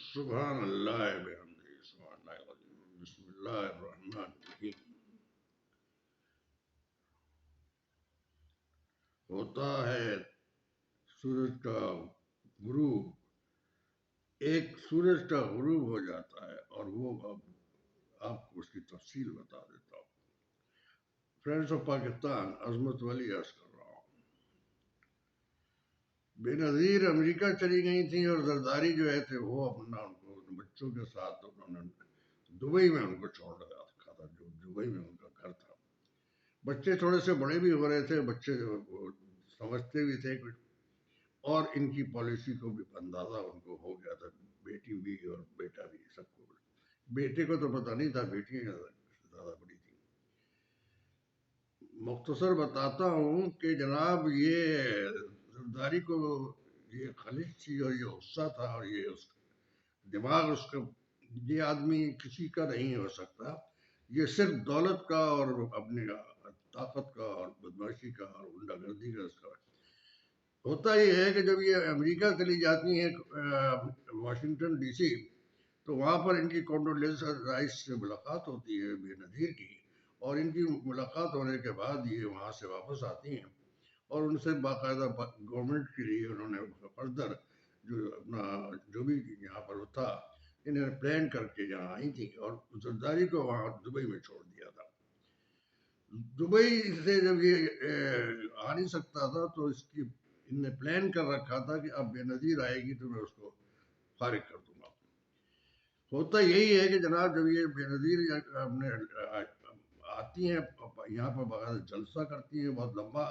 सुभान अल्लाह बिहम्दिही सुभानल्लाहिल अज़ीम बिस्मिल्लाहिर रहमानिर रहीम। होता है सूरज का गुरूब, एक सूरज का गुरूब हो जाता है और वो अब आपको उसकी तफसील बता देता हूँ। फ्रेंड्स ऑफ पाकिस्तान, अजमत वली अर्ज कर रहा हूँ। बेनज़ीर अमेरिका चली गई थी और जरदारी जो है थे वो अपना उनको बच्चों के साथ उन्होंने दुबई में उनको छोड़ रखा था, जो दुबई में उनका घर था। बच्चे थोड़े से बड़े भी हो रहे थे, बच्चे समझते भी थे कुछ, और इनकी पॉलिसी को भी अंदाजा उनको हो गया था, बेटी भी और बेटा भी सबको। बेटे को तो पता नहीं था, बेटियां ज्यादा बड़ी थी। मुख्तसर बताता हूँ कि जनाब ये जरदारी को ये खलिश थी और ये गुस्सा था और ये दिमाग उसका, ये आदमी किसी का नहीं हो सकता, ये सिर्फ दौलत का और अपनी ताकत का और बदमाशी का और गुंडागर्दी का इसका। होता ये है कि जब ये अमेरिका चली जाती हैं वाशिंगटन डीसी, तो वहाँ पर इनकी कॉन्डोलेंसा राइस से मुलाकात होती है बेनज़ीर की, और इनकी मुलाकात होने के बाद ये वहाँ से वापस आती हैं और उनसे बाकायदा गवर्नमेंट के लिए उन्होंने फर्दर जो अपना जो भी यहाँ पर था इन्हें प्लान करके यहाँ आई थी और जरदारी को वहाँ दुबई में छोड़ दिया था। दुबई से जब ये आ नहीं सकता था तो इसकी इनने प्लान कर रखा था कि अब बेनज़ीर आएगी तो मैं उसको फारिग कर दूंगा। होता यही है कि जनाब जब ये बेनज़ीर अपने आती हैं यहाँ पर बगैर जलसा करती हैं, बहुत लंबा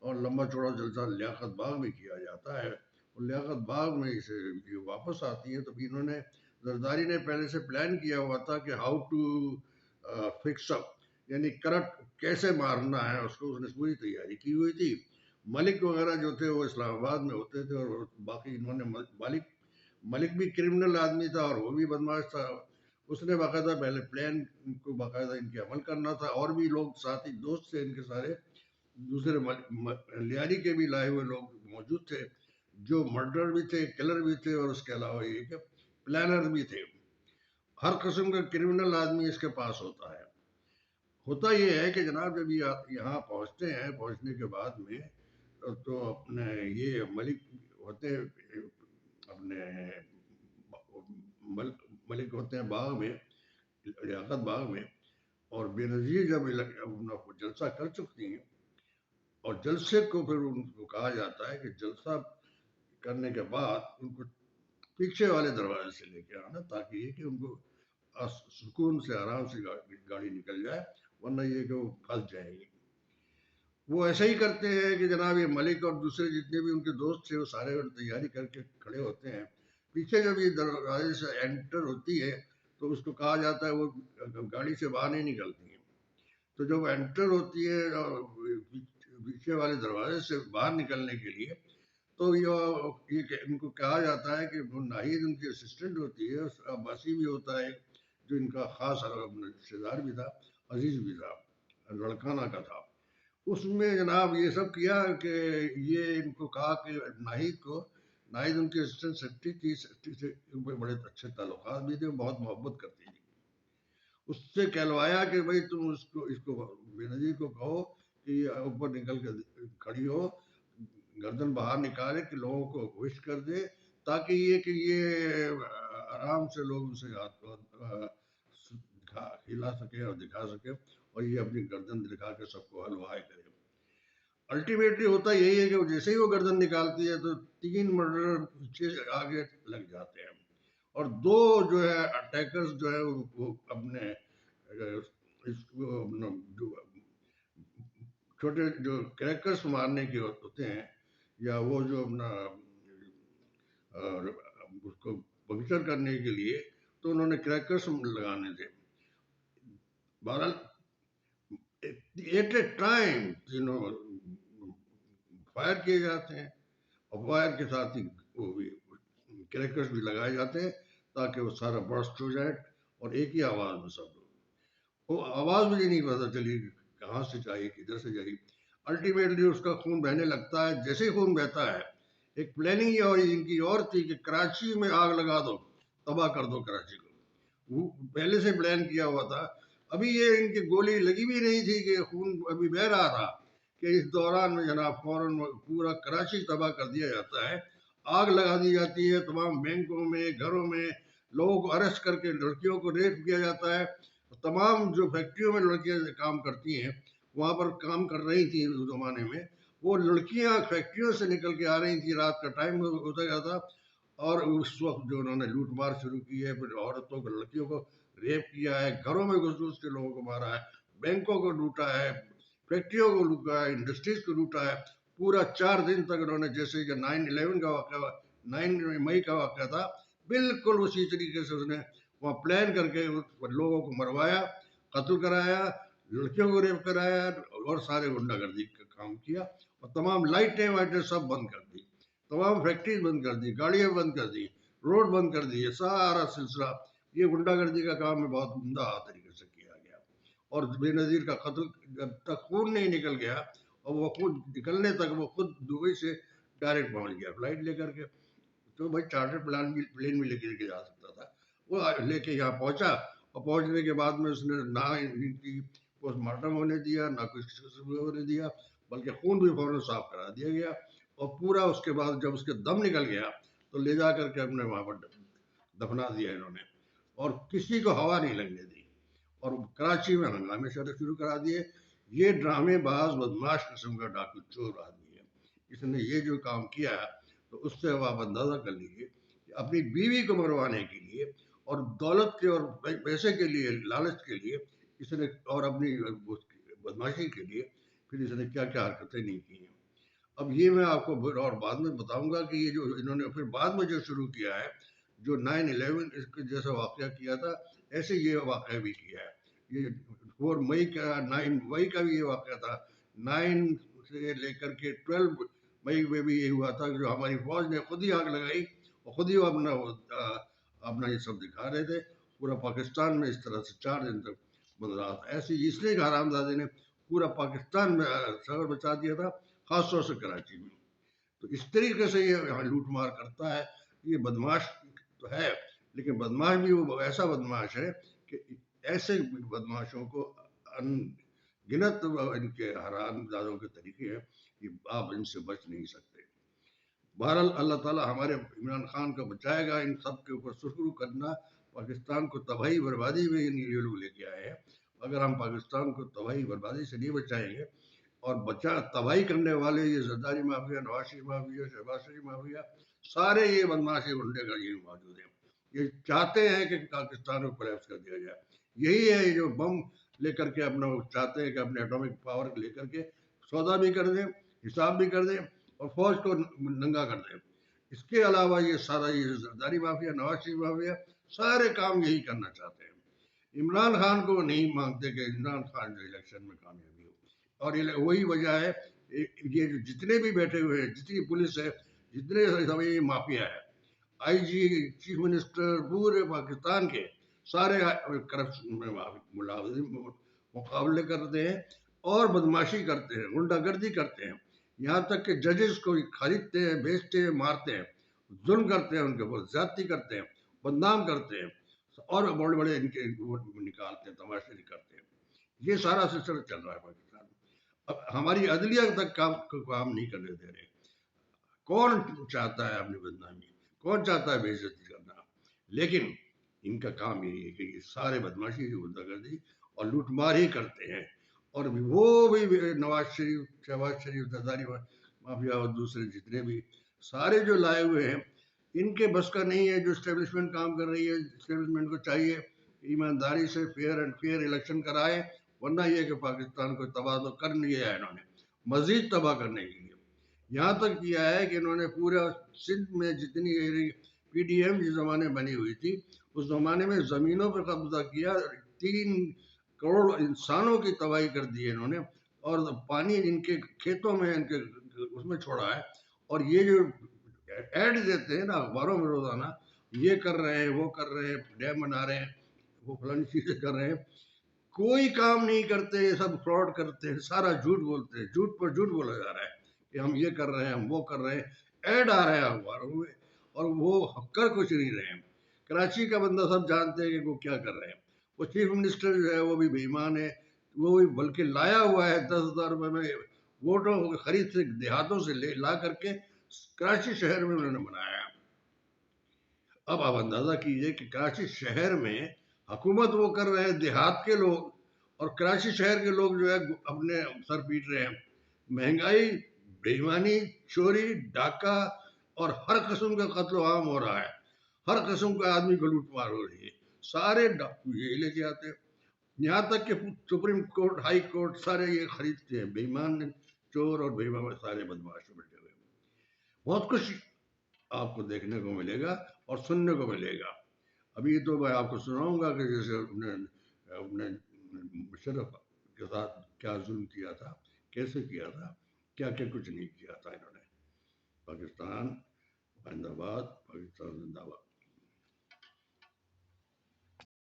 और लंबा चौड़ा जलसा लियाकत बाग में किया जाता है, और लियाकत बाग में इसे ये वापस आती हैं तो इन्होंने जरदारी ने पहले से प्लान किया हुआ था कि हाउ टू फिक्स अप, यानी करप्ट कैसे मारना है उसको, उसने पूरी तैयारी की हुई थी। मलिक वगैरह जो थे वो इस्लामाबाद में होते थे और बाकी इन्होंने मलिक भी क्रिमिनल आदमी था और वो भी बदमाश था। उसने बाकायदा पहले प्लान को बाकायदा इनके अमल करना था, और भी लोग साथी दोस्त थे इनके सारे, दूसरे लियारी के भी लाए हुए लोग मौजूद थे, जो मर्डर भी थे, किलर भी थे, और उसके अलावा ये कि प्लानर भी थे। हर किस्म का क्रिमिनल आदमी इसके पास होता है। होता ये है कि जनाब जब ये यहाँ पहुँचते हैं, पहुँचने के बाद में तो अपने ये मलिक होते अपने मलिक होते हैं बाग में, लियाकत बाग में, और बेनज़ीर जब अपना जलसा कर चुकती हैं और जलसे को फिर उनको कहा जाता है कि जलसा करने के बाद उनको पीछे वाले दरवाजे से लेके आना, ताकि ये कि उनको सुकून से आराम से गाड़ी निकल जाए, वरना ये कि वो फंस जाएगी। वो ऐसा ही करते हैं कि जनाब ये मलिक और दूसरे जितने भी उनके दोस्त थे वो सारे तैयारी करके खड़े होते हैं। पीछे जब ये दरवाजे से एंटर होती है तो उसको कहा जाता है वो गाड़ी से बाहर नहीं निकलती है। तो जब एंटर होती है पीछे वाले दरवाजे से बाहर निकलने के लिए, तो ये इनको कहा जाता है कि वो नाहिद उनकी असिस्टेंट होती है, अब्बासी भी होता है जो इनका खास रिश्तेदार भी था, अजीज भी था, लड़काना का था। उसमें जनाब ये सब किया कि ये इनको कहा कि नाहिद उनकी असिस्टेंट सेक्रेटरी थी, सेक्रेटरी से बड़े अच्छे ताल्लुकात भी थे, बहुत मोहब्बत करती थी। उससे कहलवाया कि भाई तुम इसको बेनज़ीर को कहो कि ऊपर निकल के खड़ी हो, गर्दन बाहर निकाले कि लोगों को विश कर दे, ताकि ये आराम से लोग उसे हिला सके और दिखा सके, और ये अपनी गर्दन दिखा के सबको हलवाए करे। अल्टीमेटली होता यही है कि जैसे ही वो गर्दन निकालती है तो 3 मर्डर पीछे आगे लग जाते हैं, और 2 जो है अटैकर्स जो है वो अपने छोटे जो क्रैकर्स मारने के होते हैं, या वो जो अपना उसको पंक्चर करने के लिए, तो उन्होंने क्रैकर्स लगाने थे। बहरहाल एट ए टाइम फायर किए जाते हैं, और फायर के साथ ही वो भी क्रैकर्स भी लगाए जाते हैं ताकि वो सारा बर्स्ट हो जाए और एक ही आवाज़ में सब लोग, वो आवाज़ मुझे नहीं पता चली कहाँ से चाहिए किधर से जाएगी। अल्टीमेटली उसका खून बहने लगता है। जैसे ही खून बहता है, एक प्लानिंग ये और इनकी और थी कि कराची में आग लगा दो, तबाह कर दो कराची को। वो पहले से प्लान किया हुआ था। अभी ये इनकी गोली लगी भी नहीं थी कि खून अभी बह रहा था कि इस दौरान में जनाब फौरन पूरा कराची तबाह कर दिया जाता है, आग लगा दी जाती है तमाम बैंकों में, घरों में, लोगों को अरेस्ट करके लड़कियों को रेप किया जाता है। तमाम जो फैक्ट्रियों में लड़कियां काम करती हैं, वहाँ पर काम कर रही थी उस जमाने में, वो लड़कियां फैक्ट्रियों से निकल के आ रही थी, रात का टाइम होता गया था, और उस वक्त जो उन्होंने लूट मार शुरू की है, फिर औरतों को, लड़कियों को रेप किया है, घरों में घुस घुस के लोगों को मारा है, बैंकों को लूटा है, फैक्ट्रियों को लूटा है, इंडस्ट्रीज को लूटा है। पूरा 4 दिन तक उन्होंने, जैसे कि 9/11 का वाक़या, 9 मई का वाक़या था, बिल्कुल उसी तरीके से उसने वहाँ प्लान करके लोगों को मरवाया, कत्ल कराया, लड़कियों को रेप कराया, और सारे गुंडागर्दी का काम किया, और तमाम लाइटें वाइटें सब बंद कर दी, तमाम फैक्ट्रीज बंद कर दी, गाड़ियां बंद कर दी, रोड बंद कर दिए, सारा सिलसिला ये गुंडागर्दी का काम में बहुत उम्दा तरीके से किया गया। और बेनज़ीर का कत्ल, जब तक खून नहीं निकल गया, और वो खुद निकलने तक वो खुद दुबई से डायरेक्ट पहुंच गया फ्लाइट लेकर के। तो भाई चार्टर प्लेन भी लेके जा सकता था, वो लेके यहाँ पहुंचा, और पहुंचने के बाद में उसने ना इनकी पोस्टमार्टम होने दिया, ना कुछ होने दिया, बल्कि खून भी फौरन साफ करा दिया गया। और पूरा उसके बाद जब उसके दम निकल गया, तो ले जा करके अपने वहाँ पर दफना दिया इन्होंने, और किसी को हवा नहीं लगने दी, और कराची में हंगामे शुरू करा दिए। ये ड्रामेबाज बदमाश किस्म का डाकू चोर आदमी है, इसने ये जो काम किया है, तो उससे अब आप अंदाजा कर लीजिए कि अपनी बीवी को मरवाने के लिए, और दौलत के और पैसे के लिए, लालच के लिए इसने, और अपनी बदमाशी के लिए फिर इसने क्या क्या हरकतें नहीं की हैं। अब ये मैं आपको और बाद में बताऊंगा कि ये जो इन्होंने फिर बाद में जो शुरू किया है, जो 9/11 इसके जैसा वाक़या किया था, ऐसे ये वाक़या भी किया है। ये 4 मई का, 9 मई का भी ये वाक़या था, 9 से लेकर के 12 मई में भी ये हुआ था, जो हमारी फौज ने खुद ही आग लगाई, और खुद ही वो अपना ये सब दिखा रहे थे। पूरा पाकिस्तान में इस तरह से 4 दिन तक बन रहा था। ऐसे इसलिए हरामजादे ने पूरा पाकिस्तान में शहर बचा दिया था, खास तौर से कराची में। तो इस तरीके से ये यहाँ लूट मार करता है। ये बदमाश तो है, लेकिन बदमाश भी वो ऐसा बदमाश है कि ऐसे बदमाशों को अनगिनत इनके हरामजादों के तरीके हैं कि आप इनसे बच नहीं सकते। बहरहाल अल्लाह ताला हमारे इमरान खान को बचाएगा। इन सब के ऊपर शुरू करना, पाकिस्तान को तबाही बर्बादी में ये लोग लेके आए हैं। अगर हम पाकिस्तान को तबाही बर्बादी से नहीं बचाएंगे, और बचा तबाही करने वाले ये जरदारी माफिया, नवाज शरीफ माफिया, शहबाज शरीफ माफिया, सारे ये बदमाशी गुंडे का ये मौजूद है। ये चाहते हैं कि पाकिस्तान को कोलैप्स कर दिया जाए। यही है ये जो बम लेकर के अपना चाहते हैं कि अपने एटॉमिक पावर लेकर के सौदा भी कर दें, हिसाब भी कर दें, और फौज को नंगा कर दें। इसके अलावा ये सारा ये जरदारी माफिया, नवाज शरीफ माफिया, सारे काम यही करना चाहते हैं। इमरान खान को नहीं मांगते कि इमरान खान जो इलेक्शन में कामयाबी हो, और ये वही वजह है, ये जो जितने भी बैठे हुए हैं, जितनी पुलिस है, जितने सब ये माफिया है, आईजी, चीफ मिनिस्टर, पूरे पाकिस्तान के सारे करप्शन में मुकाबले करते हैं, और बदमाशी करते हैं, गुंडागर्दी करते हैं। यहाँ तक कि जजेस को खरीदते हैं, बेचते हैं, मारते हैं, जुल्म करते हैं, उनके ऊपर ज्यादती करते हैं, बदनाम करते हैं, और बड़े बड़े इनके निकालते हैं, तमाशे करते हैं। ये सारा सिलसिला चल रहा है पाकिस्तान में। अब हमारी अदलिया तक काम नहीं करने दे रहे। कौन चाहता है अपनी बदनामी, कौन चाहता है बेइज्जती करना, लेकिन इनका काम यही है कि ये सारे बदमाशी, गुंडागर्दी और लूटमार ही करते हैं। और वो भी नवाज शरीफ, शहबाज शरीफ, जरदारी माफिया, और दूसरे जितने भी सारे जो लाए हुए हैं, इनके बस का नहीं है। जो स्टेब्लिशमेंट काम कर रही है, स्टेब्लिशमेंट को चाहिए ईमानदारी से फेयर एंड फेयर इलेक्शन कराए, वरना ये कि पाकिस्तान को तबाह तो कर लिया है इन्होंने, मजीद तबाह करने के लिए यहाँ तक किया है कि इन्होंने पूरा सिंध में जितनी पीडीएम जिस जमाने बनी हुई थी, उस जमाने में जमीनों पर कब्जा किया, 3 करोड़ इंसानों की तबाही कर दी है इन्होंने, और पानी इनके खेतों में, इनके उसमें छोड़ा है। और ये जो ऐड देते हैं ना अखबारों में रोजाना, ये कर रहे हैं, वो कर रहे हैं, डैम बना रहे हैं, वो फलानी चीजें कर रहे हैं, कोई काम नहीं करते, सब फ्रॉड करते हैं, सारा झूठ बोलते हैं, झूठ पर झूठ बोला जा रहा है कि हम ये कर रहे हैं, हम वो कर रहे हैं, ऐड आ रहे हैं अखबारों में, और वो कर कुछ नहीं रहे हैं। कराची का बंदा सब जानते हैं कि वो क्या कर रहे हैं। वो चीफ मिनिस्टर जो है वो भी बेईमान है, वो भी बल्कि लाया हुआ है 10,000 रुपये में वोटों की खरीद से देहातों से ला करके कराची शहर में उन्होंने बनाया। अब आप अंदाजा कीजिए कि कराची शहर में हुकूमत वो कर रहे हैं देहात के लोग, और कराची शहर के लोग जो है अपने सर पीट रहे हैं। महंगाई, बेईमानी, चोरी, डाका और हर किस्म का कत्ल आम हो रहा है। हर किस्म का आदमी को लूटमार हो रही है। सारे डाकू ये लेके आते हैं, यहाँ तक कि सुप्रीम कोर्ट, हाई कोर्ट सारे ये खरीदते हैं। बेईमान चोर और बेईमान सारे बदमाश बैठे हुए। बहुत कुछ आपको देखने को मिलेगा और सुनने को मिलेगा। अभी तो मैं आपको सुनाऊंगा कि जैसे अपने मुशर्रफ के साथ क्या जुल्म किया था, कैसे किया था, क्या क्या कुछ नहीं किया था इन्होंने। पाकिस्तान जिंदाबाद, पाकिस्तान जिंदाबाद।